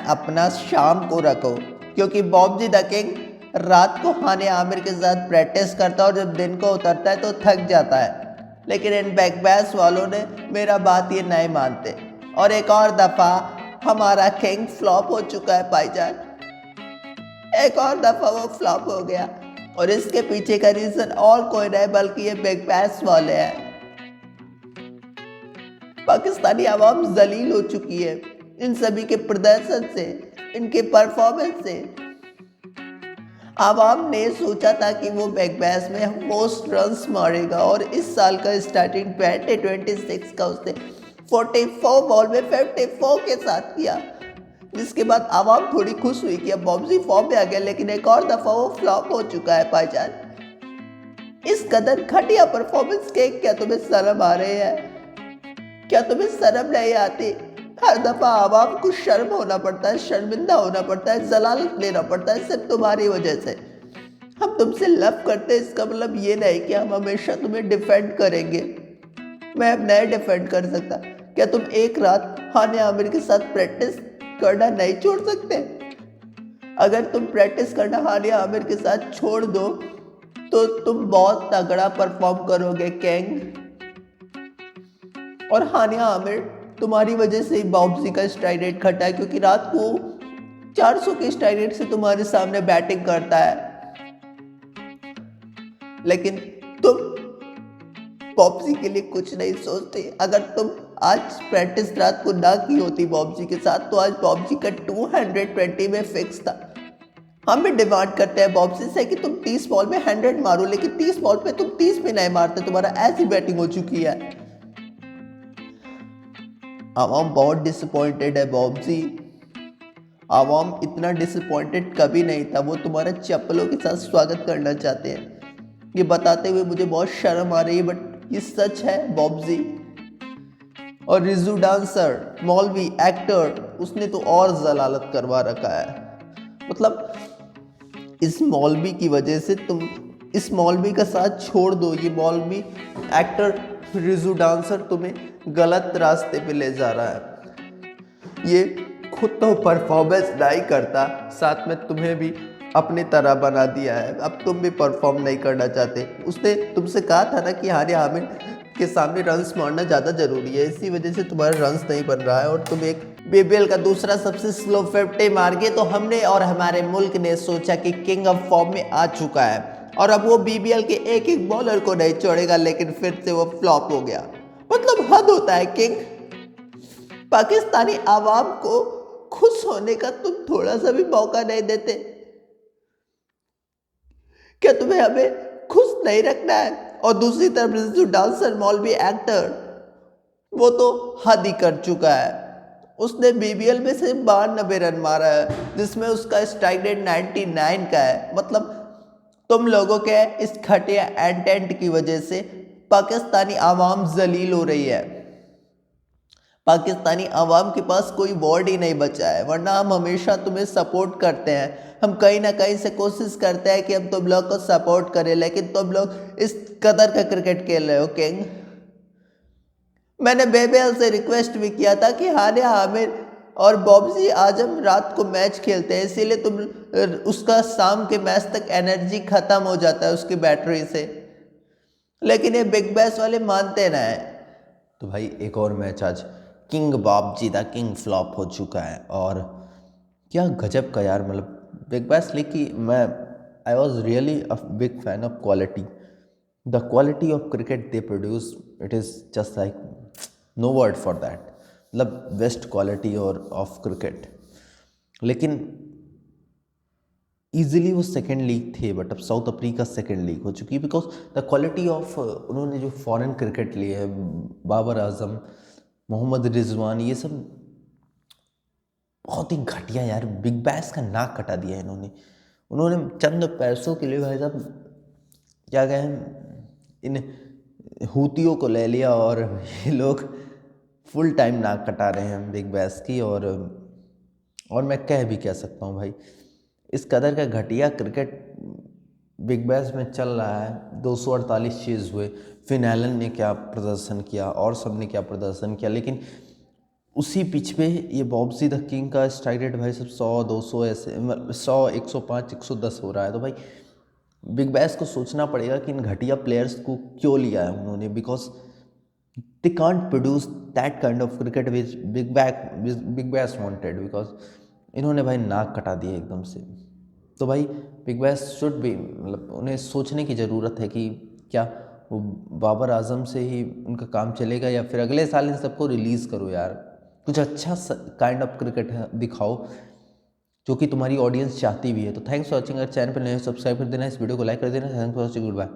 अपना शाम को रखो, क्योंकि बॉब जी द किंग रात को हानिया आमिर के साथ प्रैक्टिस करता है और जब दिन को उतरता है तो थक जाता है। लेकिन इन बिग बैश वालों ने मेरा बात ये नहीं मानते और एक और दफ़ा हमारा किंग फ्लॉप हो चुका है भाईजान। एक और दफ़ा वो फ्लॉप हो गया और इसके पीछे का रीज़न और कोई नहीं बल्कि ये बिग बैश वाले हैं। पाकिस्तानी आवाम जलील हो चुकी है इन सभी के प्रदर्शन से, इनके परफॉर्मेंस से। आवाम ने सोचा था कि वो बिग बैश में मोस्ट रन्स मारेगा और इस साल का स्टार्टिंग 2026 का उसने 44 बॉल में 54 के साथ किया, जिसके बाद आवाम थोड़ी खुश हुई कि अब बॉब्जी फॉर्म में आ गया। लेकिन एक और दफा वो फ्लॉप हो चुका है भाईजान। इस कदर घटिया परफॉर्मेंस के क्या तुम्हें शर्म आ रही है? क्या तुम्हें शर्म नहीं आती? हर दफा आवाम को शर्म होना पड़ता है, शर्मिंदा होना पड़ता है, जलालत लेना पड़ता है सिर्फ तुम्हारी वजह से। हम तुमसे लव करते हैं, इसका मतलब ये नहीं कि हम हमेशा तुम्हें डिफेंड करेंगे। मैं अब नहीं डिफेंड कर सकता। क्या तुम एक रात हानिया आमिर के साथ प्रैक्टिस करना नहीं छोड़ सकते? अगर तुम प्रैक्टिस करना हानिया आमिर के साथ छोड़ दो तो तुम बहुत तगड़ा परफॉर्म करोगे किंग। और हानिया आमिर तुम्हारी वजह से ही बॉब्जी का स्ट्राइक रेट घटा है, क्योंकि रात को 400 के स्ट्राइक रेट से तुम्हारे सामने बैटिंग करता है। लेकिन तुम बॉब्जी के लिए कुछ नहीं सोचते। अगर तुम आज प्रैक्टिस रात को ना की होती बॉब्जी के साथ तो आज बॉब्जी का 220 में फिक्स था। हम भी डिमांड करते हैं बॉब्जी से कि तुम 30 बॉल में 100 मारो, लेकिन 30 बॉल पे तुम 30 में नहीं मारते। तुम्हारा ऐसी बैटिंग हो चुकी है। आवाम बहुत डिसअपॉइंटेड है बॉब्जी। आवाम इतना डिसअपॉइंटेड कभी नहीं था। वो तुम्हारा चप्पलों के साथ स्वागत करना चाहते हैं। ये बताते हुए मुझे बहुत शर्म आ रही है, बट ये सच है बॉब्जी। और रिजू डांसर, मौलवी, एक्टर, उसने तो और जलालत करवा रखा है। मतलब इस मौलवी की वजह से तुम इस मौलवी का साथ छोड़ दो। ये मौलवी एक्टर रिजू डांसर तुम्हें गलत रास्ते पे ले जा रहा है। ये खुद तो परफॉर्मेंस नहीं करता, साथ में तुम्हें भी अपनी तरह बना दिया है। अब तुम भी परफॉर्म नहीं करना चाहते। उसने तुमसे कहा था ना कि हानिया आमिर के सामने रन्स मारना ज़्यादा ज़रूरी है, इसी वजह से तुम्हारा रन्स नहीं बन रहा है और तुम एक बीबीएल का दूसरा सबसे स्लो 50 मार गए। तो हमने और हमारे मुल्क ने सोचा कि किंग ऑफ फॉर्म में आ चुका है और अब वो बीबीएल के एक एक बॉलर को नहीं छोड़ेगा, लेकिन फिर से वो फ्लॉप हो गया। मतलब हद होता है किंग। पाकिस्तानी आवाम को खुश होने का तुम थोड़ा सा भी मौका नहीं देते। क्या तुम्हें हमें खुश नहीं रखना है? और दूसरी तरफ जो डांसर, मौलवी, एक्टर, वो तो हद ही कर चुका है। उसने बीबीएल में से 92 रन मारा है, जिसमें उसका स्ट्राइक रेट 99 का है। मतलब तुम लोगों के इस घटिया एंटेंट की वजह से पाकिस्तानी आवाम जलील हो रही है। पाकिस्तानी आवाम के पास कोई वर्ड ही नहीं बचा है, वरना हम हमेशा तुम्हें सपोर्ट करते हैं। हम कहीं ना कहीं से कोशिश करते हैं कि हम तुम लोग को सपोर्ट करें, लेकिन तुम लोग इस कदर का क्रिकेट खेल रहे हो किंग। मैंने बीबीएल से रिक्वेस्ट भी किया था कि हानिया आमिर और बॉब्जी आज हम रात को मैच खेलते हैं, इसीलिए तुम उसका शाम के मैच तक एनर्जी खत्म हो जाता है उसकी बैटरी से, लेकिन ये बिग बैश वाले मानते ना है। तो भाई एक और मैच आज king Bobji the king flop हो चुका है। और क्या गजब का यार, मतलब बिग बैश लेके मैं I was really a big fan of quality. The quality of cricket they produce, it is just like no word for that. मतलब बेस्ट क्वालिटी और ऑफ क्रिकेट। लेकिन ईजिली वो सेकेंड लीग थे, but अब South Africa second league हो चुकी है because the quality of उन्होंने जो फॉरेन क्रिकेट लिए है, बाबर आजम, मोहम्मद रिजवान, ये सब बहुत ही घटिया यार। बिग बैश का नाक कटा दिया है इन्होंने। उन्होंने चंद पैसों के लिए भाई साहब क्या कहें, इन हूतियों को ले लिया और ये लोग फुल टाइम नाक कटा रहे हैं बिग बैश की। और मैं कह भी क्या सकता हूँ भाई, इस कदर का घटिया क्रिकेट बिग बैश में चल रहा है। 248 चेज़ हुए, फिन एलन ने क्या प्रदर्शन किया और सब ने क्या प्रदर्शन किया, लेकिन उसी पिच पे ये बॉब्जी द किंग का स्ट्राइक रेट भाई सब 100 200 ऐसे 100 105 110 हो रहा है। तो भाई बिग बैश को सोचना पड़ेगा कि इन घटिया प्लेयर्स को क्यों लिया है उन्होंने, because they can't produce that kind of cricket which big bash wanted, because इन्होंने भाई नाक कटा दिया एकदम से। तो भाई बिग बैश शुड भी, मतलब उन्हें सोचने की ज़रूरत है कि क्या वो बाबर आजम से ही उनका काम चलेगा या फिर अगले साल इन सबको रिलीज़ करो यार, कुछ अच्छा काइंड ऑफ क्रिकेट दिखाओ जो कि तुम्हारी ऑडियंस चाहती भी है। तो थैंक्स फॉर वॉचिंग, अगर चैनल पर नए सब्सक्राइब कर देना, इस वीडियो को लाइक कर देना। Thanks for watching, good bye.